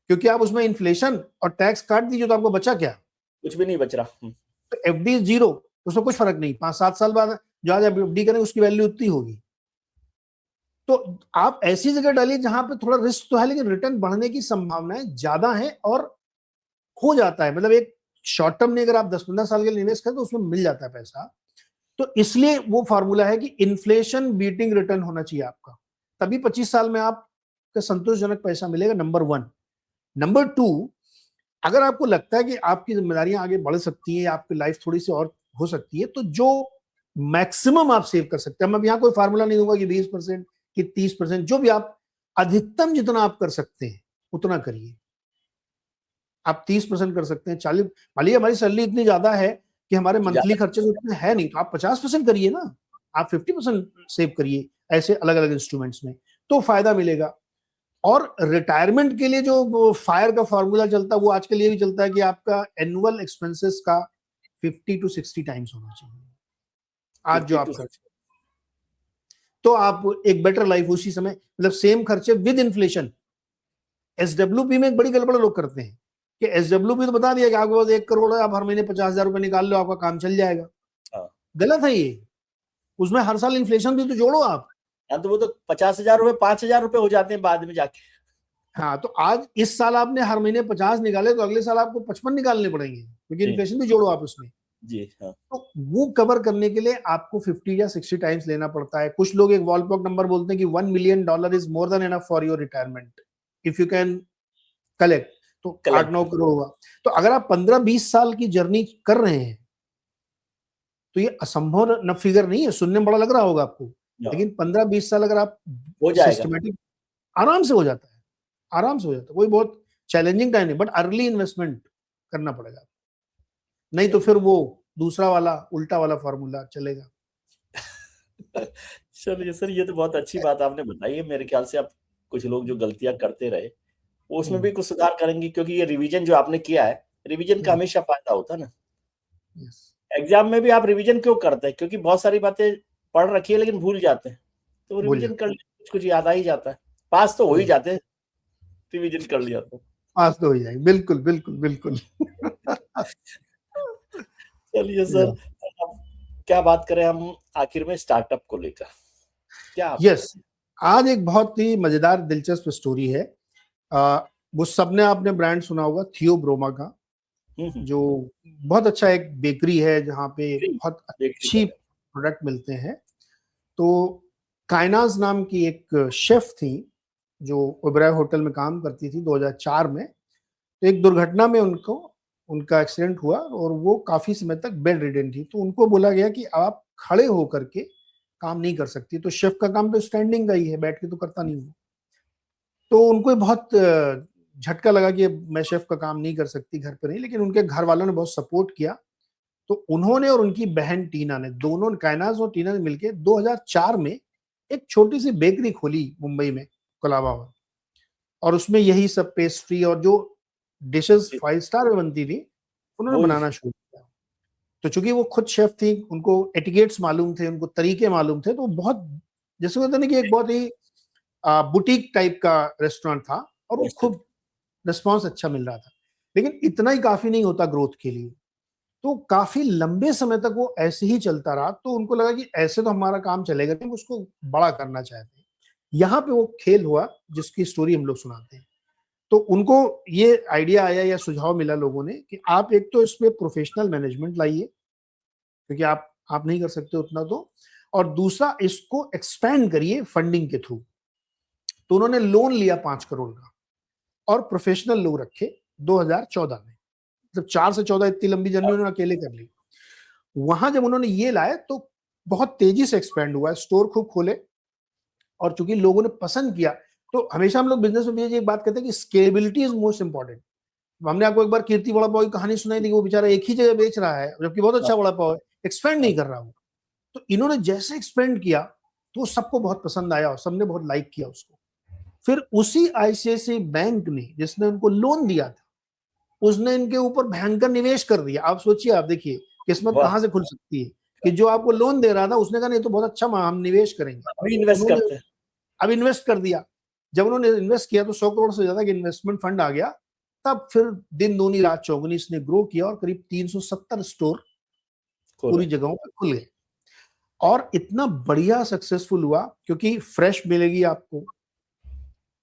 Speaker 2: क्योंकि आप उसमें इन्फ्लेशन और टैक्स काट दीजिए तो आपको बचा क्या?
Speaker 1: कुछ भी नहीं बच रहा।
Speaker 2: तो एफडी 0, उसमें कुछ फर्क नहीं। 5-7 साल बाद जो आज आप एफडी करें उसकी वैल्यू उतनी होगी। तो आप ऐसी जगह डालिए जहां पे थोड़ा रिस्क तो है लेकिन रिटर्न बढ़ने की संभावनाएं ज्यादा है और हो जाता है। मतलब एक शॉर्ट टर्म में अगर आप 10-15 साल के लिए इन्वेस्ट करें तो उसमें मिल जाता है पैसा। तो इसलिए वो फार्मूला है कि इन्फ्लेशन बीटिंग रिटर्न होना चाहिए आपका, तभी 25 साल में आपका संतोषजनक पैसा मिलेगा, नंबर 1। नंबर 2, अगर आपको लगता है कि आपकी जिम्मेदारियां आगे बढ़ सकती है, आपकी लाइफ थोड़ी सी और हो सकती है, तो जो मैक्सिमम आप सेव कर सकते हैं, मैं यहाँ कोई फार्मूला नहीं दूंगा कि 20% कि 30%, जो भी आप अधिकतम जितना आप कर सकते हैं उतना करिए। आप 30% कर सकते हैं, 40, मान लीजिए हमारी सैलरी इतनी ज्यादा है कि हमारे मंथली खर्चे उतने है नहीं, तो आप 50% करिए ना, आप 50% सेव करिए ऐसे अलग अलग इंस्ट्रूमेंट्स में, तो फायदा मिलेगा। और रिटायरमेंट के लिए जो फायर का फॉर्मूला चलता है वो आजकल ये भी चलता है कि आपका एनुअल एक्सपेंसेस का 50 to 60 टाइम्स होना चाहिए आज जो आप खर्च, तो आप एक बेटर लाइफ उसी समय, मतलब सेम खर्चे विद इन्फ्लेशन। एसडब्ल्यूपी में एक बड़ी गड़बड़ लोग करते हैं कि एसडब्ल्यूपी तो बता दिया कि आपके पास 1 करोड़ है, आप हर महीने 50,000 रुपए निकाल लो, आपका काम चल जाएगा। गलत है ये, उसमें हर साल इन्फ्लेशन भी तो जोड़ो आप।
Speaker 1: तो वो तो 50,000 रुपए 5,000 रुपए हो जाते हैं बाद में जाके।
Speaker 2: हाँ, तो आज इस साल आपने हर महीने 50 निकाले तो अगले साल आपको 55 निकालने पड़ेंगे, क्योंकि इन्फ्लेशन भी जोड़ो आप उसमें।
Speaker 1: जी हाँ।
Speaker 2: तो वो कवर करने के लिए आपको 50 या 60 टाइम्स लेना पड़ता है। कुछ लोग एक वॉलपॉक नंबर बोलते हैं कि $1 million is more than enough for your retirement if you can collect, तो 8-9 करोड़ हुआ। तो अगर आप 15-20 साल की जर्नी कर रहे हैं तो ये असंभव न फिगर नहीं है, सुनने में बड़ा लग रहा होगा आपको, लेकिन 15-20 साल अगर आप
Speaker 1: हो जाएगा,
Speaker 2: सिस्टमेटिक, आराम से हो जाता है, आराम से हो जाता है, कोई बहुत चैलेंजिंग टाइम नहीं, बट अर्ली इन्वेस्टमेंट करना पड़ेगा, नहीं तो फिर वो दूसरा वाला उल्टा वाला फॉर्मूला चलेगा।
Speaker 1: चलिए सर, ये तो बहुत अच्छी बात आपने बताई है। मेरे ख्याल से आप कुछ लोग जो गलतियां करते रहे वो उसमें भी कुछ सुधार करेंगे, क्योंकि ये रिवीजन जो आपने किया है, रिवीजन का हमेशा फायदा होता है ना।
Speaker 2: यस,
Speaker 1: एग्जाम में भी आप रिवीजन क्यों करते हैं? क्योंकि बहुत सारी बातें पढ़ रखी है लेकिन भूल जाते हैं, तो
Speaker 2: भूल
Speaker 1: रिवीजन
Speaker 2: जाते,
Speaker 1: कर लिया कुछ कुछ याद आ ही जाता है, पास तो हो ही
Speaker 2: वही
Speaker 1: जाते हैं रिवीजन कर लिया तो।
Speaker 2: पास तो हो जाएंगे, बिल्कुल बिल्कुल बिल्कुल।
Speaker 1: चलिए सर, अब क्या बात करें हम आखिर में स्टार्टअप को लेकर, क्या आप
Speaker 2: यस, आज एक बहुत ही मजेदार दिलचस्प स्टोरी है। वो सबने आपने ब्रांड सुना होगा थियोब्रोमा का,
Speaker 1: हम्म,
Speaker 2: जो बहुत अच्छा एक बेकरी है जहाँ पे बहुत
Speaker 1: देखिए
Speaker 2: अच्छी प्रोडक्ट मिलते हैं। तो कायनाज नाम की एक शेफ थी जो ओबराय होटल में काम करती थी 2004 में। तो एक दुर्घटना में उनका एक्सीडेंट हुआ और वो काफी समय तक बेड रिडन थी, तो उनको बोला गया कि आप खड़े होकर के काम नहीं कर सकती। तो शेफ का काम तो स्टैंडिंग का ही है, बैठ के तो करता नहीं हूँ। तो उनको बहुत झटका लगा कि मैं शेफ का काम नहीं कर सकती घर पर नहीं, लेकिन उनके घर वालों ने बहुत सपोर्ट किया। तो उन्होंने और उनकी बहन टीना ने, दोनों कायनाज और टीना ने मिलकर 2004 में एक छोटी सी बेकरी खोली मुंबई में, कोलाबा में। और उसमें यही सब पेस्ट्री और जो डिशेस 5 स्टार में बनती थी उन्होंने
Speaker 1: वो
Speaker 2: बनाना शुरू किया। तो चूंकि वो खुद शेफ थी, उनको एटिकेट्स मालूम थे, उनको तरीके मालूम थे, तो बहुत, जैसे होता नहीं कि एक बहुत ही बुटीक टाइप का रेस्टोरेंट था और वो खूब रिस्पॉन्स अच्छा मिल रहा था। लेकिन इतना ही काफी नहीं होता ग्रोथ के लिए, तो काफी लंबे समय तक वो ऐसे ही चलता रहा। तो उनको लगा कि ऐसे तो हमारा काम चलेगा नहीं, उसको बड़ा करना चाहते हैं। यहाँ पे वो खेल हुआ जिसकी स्टोरी हम लोग सुनाते हैं। तो उनको ये आइडिया आया या सुझाव मिला लोगों ने कि आप एक तो इसमें प्रोफेशनल मैनेजमेंट लाइए, क्योंकि आप नहीं कर सकते उतना, तो और दूसरा इसको एक्सपेंड करिए फंडिंग के थ्रू। तो उन्होंने लोन लिया 5 करोड़ का और प्रोफेशनल लोग रखे 2014 में। मतलब 4 से 14 इतनी लंबी जर्नी उन्होंने अकेले कर ली। वहां जब उन्होंने ये लाए तो बहुत तेजी से एक्सपेंड हुआ, स्टोर खूब खोले, और चूंकि लोगों ने पसंद किया। तो हमेशा हम लोग बिजनेस में एक बात कहते हैं कि स्केलेबिलिटी इज मोस्ट इंपॉर्टेंट। हमने आपको एक बार कीर्ति वड़ा पाव की कहानी सुनाई थी, वो बेचारा एक ही जगह बेच रहा है जबकि बहुत अच्छा वड़ा पाव है, एक्सपेंड नहीं कर रहा वो। तो इन्होंने जैसे एक्सपेंड किया तो सबको बहुत पसंद आया और सबने बहुत लाइक किया उसको। फिर उसी आईसीआईसीआई बैंक ने, जिसने उनको लोन दिया था, उसने इनके ऊपर भयंकर निवेश कर दिया। आप सोचिए, आप देखिए किस्मत
Speaker 1: वाह,
Speaker 2: कहां से खुल सकती है कि जो आपको लोन दे रहा था उसने कहा नहीं तो बहुत अच्छा, हम निवेश करेंगे।
Speaker 1: अभी इन्वेस्ट
Speaker 2: उन्होंने
Speaker 1: करते हैं।
Speaker 2: अब इन्वेस्ट कर दिया। जब उन्होंने इन्वेस्ट किया तो 100 करोड़ से ज्यादा का इन्वेस्टमेंट फंड आ गया। तब फिर दिन दूनी रात चौगुनी इसने ग्रो किया और करीब 370 स्टोर पूरी जगहों पर खुल गए। और इतना बढ़िया सक्सेसफुल हुआ क्योंकि फ्रेश मिलेगी आपको,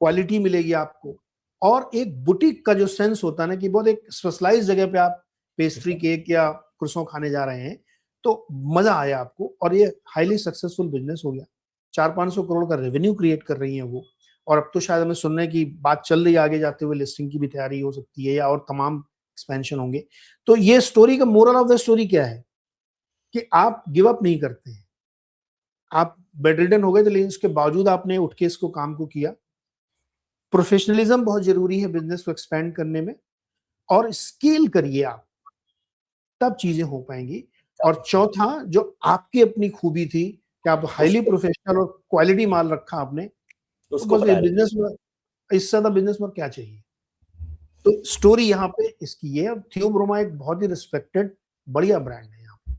Speaker 2: क्वालिटी मिलेगी आपको, और एक बुटीक का जो सेंस होता है ना कि बहुत एक स्पेशलाइज जगह पे आप पेस्ट्री केक या क्रोसों खाने जा रहे हैं, तो मजा आया आपको। और ये हाईली सक्सेसफुल बिजनेस हो गया। 400-500 करोड़ का रेवेन्यू क्रिएट कर रही हैं वो। और अब तो शायद हमें सुनने की बात चल रही है, आगे जाते हुए लिस्टिंग की भी तैयारी हो सकती है या और तमाम एक्सपेंशन होंगे। तो ये स्टोरी का मोरल ऑफ द स्टोरी क्या है कि आप गिव अप नहीं करते हैं। आप बेड रिडन हो गए थे लेकिन उसके बावजूद आपने उठ के इसको काम को किया। प्रोफेशनलिज्म बहुत जरूरी है बिजनेस को एक्सपेंड करने में, और स्केल करिए आप, तब चीजें हो पाएंगी। और चौथा, जो आपकी अपनी खूबी थी कि आप हाईली
Speaker 1: उसको
Speaker 2: प्रोफेशनल और क्वालिटी माल रखा आपने, तो
Speaker 1: उसको
Speaker 2: बस
Speaker 1: बनाए रखिए।
Speaker 2: बिजनेस में इससे ज्यादा बिजनेस में क्या चाहिए। तो स्टोरी यहाँ पे इसकी ये, थियोब्रोमा एक बहुत ही रिस्पेक्टेड बढ़िया ब्रांड है यहाँ।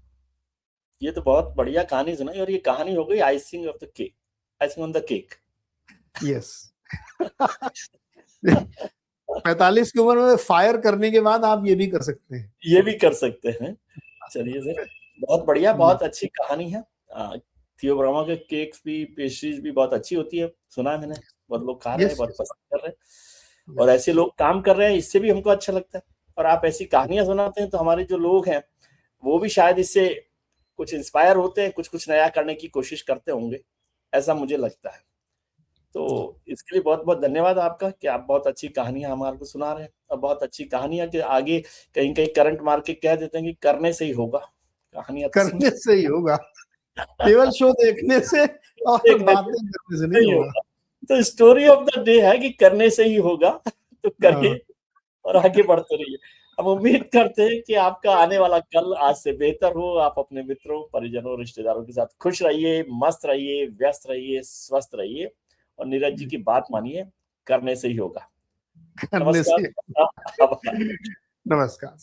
Speaker 1: ये तो बहुत बढ़िया कहानी सुनाई, और ये कहानी हो गई icing of the cake, icing on the cake.
Speaker 2: Yes. 45 की उम्र में फायर करने के बाद आप ये भी कर सकते हैं।
Speaker 1: ये भी कर सकते हैं। चलिए सर, बहुत बढ़िया,
Speaker 2: Yes,
Speaker 1: बहुत अच्छी कहानी है। थियो ब्रह्मा के केक्स भी, पेस्ट्रीज भी बहुत अच्छी होती है, सुना है मैंने। बहुत लोग खा रहे हैं,
Speaker 2: yes,
Speaker 1: बहुत
Speaker 2: yes,
Speaker 1: पसंद कर रहे हैं, और
Speaker 2: yes.
Speaker 1: ऐसे लोग काम कर रहे हैं, इससे भी हमको अच्छा लगता है। और आप ऐसी कहानियां सुनाते हैं तो हमारे जो लोग हैं वो भी शायद इससे कुछ इंस्पायर होते हैं, कुछ कुछ नया करने की कोशिश करते होंगे, ऐसा मुझे लगता है। तो इसके लिए बहुत बहुत धन्यवाद आपका कि आप बहुत अच्छी कहानियां हमारे को सुना रहे हैं, और बहुत अच्छी कहानियां कि आगे कहीं कहीं करंट मार्केट कह देते हैं कि करने से ही होगा, कहानियां
Speaker 2: करने से ही होगा, केवल शो देखने से और बातें करने से नहीं होगा।
Speaker 1: तो स्टोरी ऑफ द डे है कि करने से ही होगा, तो करिए
Speaker 2: हाँ,
Speaker 1: और आगे बढ़ते रहिए। अब उम्मीद करते हैं कि आपका आने वाला कल आज से बेहतर हो। आप अपने मित्रों, परिजनों, रिश्तेदारों के साथ खुश रहिए, मस्त रहिए, व्यस्त रहिए, स्वस्थ रहिए और नीरज जी की बात मानिए, करने से ही होगा।
Speaker 2: करने से।
Speaker 1: नमस्कार।
Speaker 2: नमस्कार।